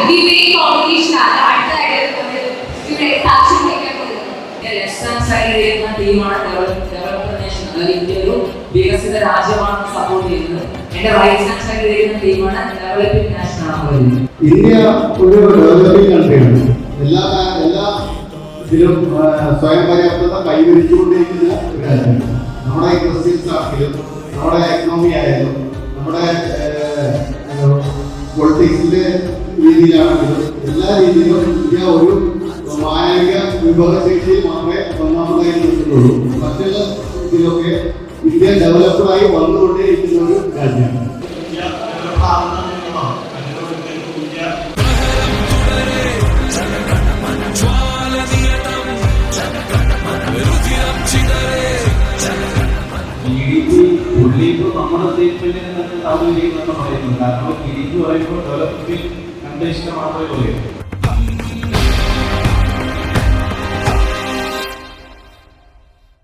Debate competition ആണ് അടുത്തതായിട്ട് ഇവിടെ സാക്ഷ്യം വഹിക്കാൻ പോകുന്നത്. ലെഫ്റ്റ് ഹാൻഡ് സൈഡിൽ ചെയ്യുന്ന ടീമാണ് ഡെവലപ്ഡ് നേഷൻ, അതായത് ഇന്ത്യ ഒരു വികസിത രാജ്യമാണ് സപ്പോർട്ട് ചെയ്യുന്നത്. എന്റെ റൈറ്റ് ഹാൻഡ് സൈഡിൽ ചെയ്യുന്ന ടീമാണ് ഡെവലപ്പിംഗ് നാഷൻ ആണ് പറയുന്നത്. ഇന്ത്യ ഒരു ഡെവലപ്പിംഗ് കൺട്രിയാണ്. എല്ലാ ഇതിലും സ്വയം പര്യാപ്തത കൈവരിച്ചുകൊണ്ടിരിക്കുന്ന ഒരു രാജ്യമാണ്. നമ്മുടെ ഇൻഡസ്ട്രീസ് ആണെങ്കിലും നമ്മുടെ എക്കണോമി ആയാലും നമ്മുടെ പൊളിറ്റിക്സിന്റെ രീതിയിലാണെങ്കിലും എല്ലാ രീതിയിലും ഇന്ത്യ ഒരു മാനവിക വിഭവശേഷിയിൽ മാത്രമേ ഒന്നാമതായി നിൽക്കുന്നുള്ളൂ. മറ്റുള്ള ഇതിലൊക്കെ ഇന്ത്യ ഡെവലപ്ഡായി വന്നുകൊണ്ടേയിരിക്കുന്ന ഒരു രാജ്യമാണ്. നമ്മുടെ സ്റ്റേറ്റ്മെന്റിൽ പറയുന്നു. കാരണം GDP പറയുമ്പോൾ ഡെവലപ്പിംഗ് കൺട്രീസിനെ മാത്രമേ പറയൂ.